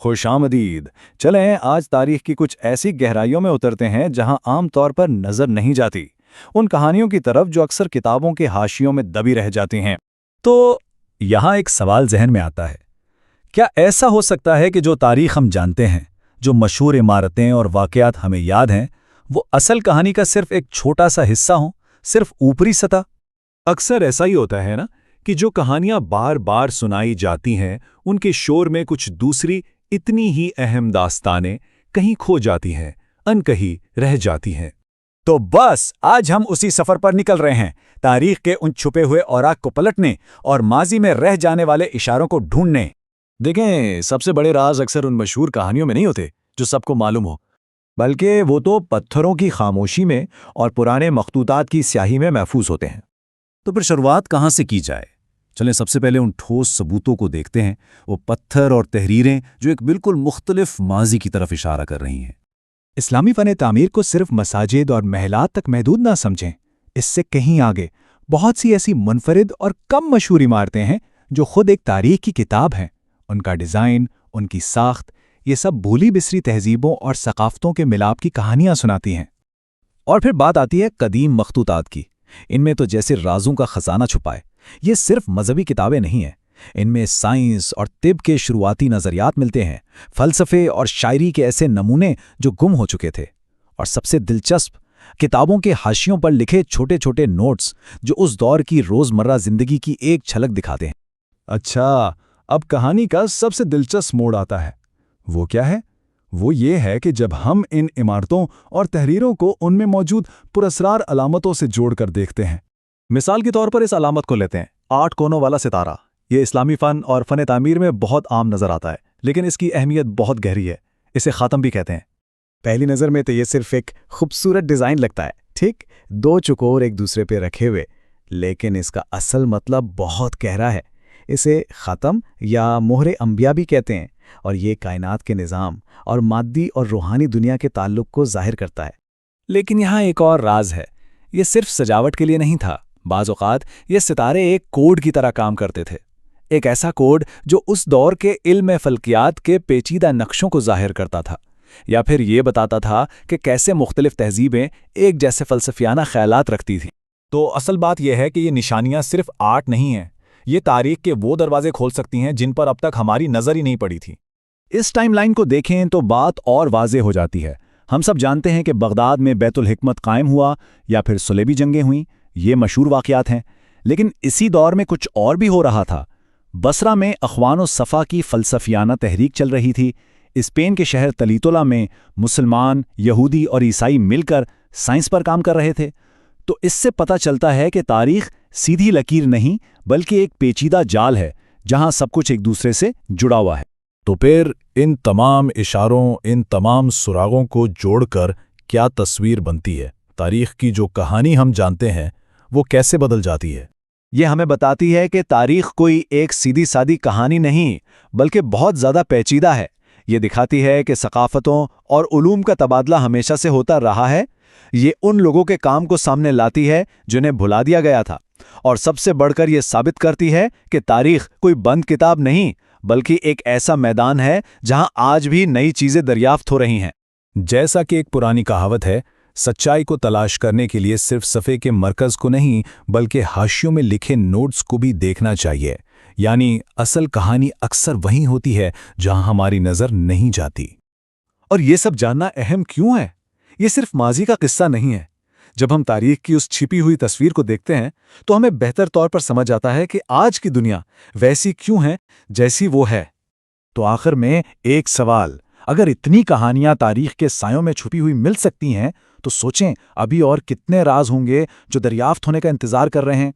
خوش آمدید۔ چلیں آج تاریخ کی کچھ ایسی گہرائیوں میں اترتے ہیں جہاں عام طور پر نظر نہیں جاتی، ان کہانیوں کی طرف جو اکثر کتابوں کے حاشیوں میں دبی رہ جاتی ہیں۔ تو یہاں ایک سوال ذہن میں آتا ہے، کیا ایسا ہو سکتا ہے کہ جو تاریخ ہم جانتے ہیں، جو مشہور عمارتیں اور واقعات ہمیں یاد ہیں، وہ اصل کہانی کا صرف ایک چھوٹا سا حصہ ہوں، صرف اوپری سطح؟ اکثر ایسا ہی ہوتا ہے نا کہ جو کہانیاں بار بار سنائی جاتی ہیں ان کے شور میں کچھ دوسری اتنی ہی اہم داستانیں کہیں کھو جاتی ہیں، انکہی رہ جاتی ہیں۔ تو بس آج ہم اسی سفر پر نکل رہے ہیں، تاریخ کے ان چھپے ہوئے اوراق کو پلٹنے اور ماضی میں رہ جانے والے اشاروں کو ڈھونڈنے۔ دیکھیں، سب سے بڑے راز اکثر ان مشہور کہانیوں میں نہیں ہوتے جو سب کو معلوم ہو، بلکہ وہ تو پتھروں کی خاموشی میں اور پرانے مخطوطات کی سیاہی میں محفوظ ہوتے ہیں۔ تو پھر شروعات کہاں سے کی جائے؟ چلیں سب سے پہلے ان ٹھوس ثبوتوں کو دیکھتے ہیں، وہ پتھر اور تحریریں جو ایک بالکل مختلف ماضی کی طرف اشارہ کر رہی ہیں۔ اسلامی فن تعمیر کو صرف مساجد اور محلات تک محدود نہ سمجھیں، اس سے کہیں آگے بہت سی ایسی منفرد اور کم مشہور عمارتیں ہیں جو خود ایک تاریخ کی کتاب ہیں۔ ان کا ڈیزائن، ان کی ساخت، یہ سب بھولی بسری تہذیبوں اور ثقافتوں کے ملاپ کی کہانیاں سناتی ہیں۔ اور پھر بات آتی ہے قدیم مخطوطات کی، ان میں تو جیسے رازوں کا خزانہ چھپا ہے۔ یہ صرف مذہبی کتابیں نہیں ہیں، ان میں سائنس اور طب کے شروعاتی نظریات ملتے ہیں، فلسفے اور شاعری کے ایسے نمونے جو گم ہو چکے تھے، اور سب سے دلچسپ، کتابوں کے حاشیوں پر لکھے چھوٹے چھوٹے نوٹس جو اس دور کی روزمرہ زندگی کی ایک جھلک دکھاتے ہیں۔ اچھا، اب کہانی کا سب سے دلچسپ موڑ آتا ہے۔ وہ کیا ہے؟ وہ یہ ہے کہ جب ہم ان عمارتوں اور تحریروں کو ان میں موجود پراسرار علامتوں سے جوڑ کر دیکھتے ہیں۔ مثال کے طور پر اس علامت کو لیتے ہیں، 8 کونوں والا ستارہ۔ یہ اسلامی فن اور فن تعمیر میں بہت عام نظر آتا ہے، لیکن اس کی اہمیت بہت گہری ہے۔ اسے خاتم بھی کہتے ہیں۔ پہلی نظر میں تو یہ صرف ایک خوبصورت ڈیزائن لگتا ہے، ٹھیک، 2 چوکور ایک دوسرے پہ رکھے ہوئے، لیکن اس کا اصل مطلب بہت گہرا ہے۔ اسے خاتم یا مہر انبیاء بھی کہتے ہیں، اور یہ کائنات کے نظام اور مادی اور روحانی دنیا کے تعلق کو ظاہر کرتا ہے۔ لیکن یہاں ایک اور راز ہے، یہ صرف سجاوٹ کے لیے نہیں تھا۔ بعض اوقات یہ ستارے ایک کوڈ کی طرح کام کرتے تھے، ایک ایسا کوڈ جو اس دور کے علم فلکیات کے پیچیدہ نقشوں کو ظاہر کرتا تھا، یا پھر یہ بتاتا تھا کہ کیسے مختلف تہذیبیں ایک جیسے فلسفیانہ خیالات رکھتی تھیں۔ تو اصل بات یہ ہے کہ یہ نشانیاں صرف آرٹ نہیں ہیں، یہ تاریخ کے وہ دروازے کھول سکتی ہیں جن پر اب تک ہماری نظر ہی نہیں پڑی تھی۔ اس ٹائم لائن کو دیکھیں تو بات اور واضح ہو جاتی ہے۔ ہم سب جانتے ہیں کہ بغداد میں بیت الحکمت قائم ہوا یا پھر صلیبی جنگیں ہوئیں، یہ مشہور واقعات ہیں، لیکن اسی دور میں کچھ اور بھی ہو رہا تھا۔ بصرہ میں اخوان و صفا کی فلسفیانہ تحریک چل رہی تھی۔ اسپین کے شہر تلیتولا میں مسلمان، یہودی اور عیسائی مل کر سائنس پر کام کر رہے تھے۔ تو اس سے پتہ چلتا ہے کہ تاریخ سیدھی لکیر نہیں بلکہ ایک پیچیدہ جال ہے جہاں سب کچھ ایک دوسرے سے جڑا ہوا ہے۔ تو پھر ان تمام اشاروں، ان تمام سراغوں کو جوڑ کر کیا تصویر بنتی ہے؟ تاریخ کی جو کہانی ہم جانتے ہیں وہ کیسے بدل جاتی ہے؟ یہ ہمیں بتاتی ہے کہ تاریخ کوئی ایک سیدھی سادی کہانی نہیں بلکہ بہت زیادہ پیچیدہ ہے۔ یہ دکھاتی ہے کہ ثقافتوں اور علوم کا تبادلہ ہمیشہ سے ہوتا رہا ہے۔ یہ ان لوگوں کے کام کو سامنے لاتی ہے جنہیں بھلا دیا گیا تھا، اور سب سے بڑھ کر یہ ثابت کرتی ہے کہ تاریخ کوئی بند کتاب نہیں بلکہ ایک ایسا میدان ہے جہاں آج بھی نئی چیزیں دریافت ہو رہی ہیں۔ جیسا کہ ایک پرانی کہاوت ہے، سچائی کو تلاش کرنے کے لیے صرف صفحے کے مرکز کو نہیں بلکہ حاشیوں میں لکھے نوٹس کو بھی دیکھنا چاہیے۔ یعنی اصل کہانی اکثر وہیں ہوتی ہے جہاں ہماری نظر نہیں جاتی۔ اور یہ سب جاننا اہم کیوں ہے؟ یہ صرف ماضی کا قصہ نہیں ہے۔ جب ہم تاریخ کی اس چھپی ہوئی تصویر کو دیکھتے ہیں تو ہمیں بہتر طور پر سمجھ آتا ہے کہ آج کی دنیا ویسی کیوں ہے جیسی وہ ہے۔ تو آخر میں ایک سوال، اگر اتنی کہانیاں تاریخ کے سایوں میں چھپی ہوئی مل سکتی ہیں تو سوچیں ابھی اور کتنے راز ہوں گے جو دریافت ہونے کا انتظار کر رہے ہیں۔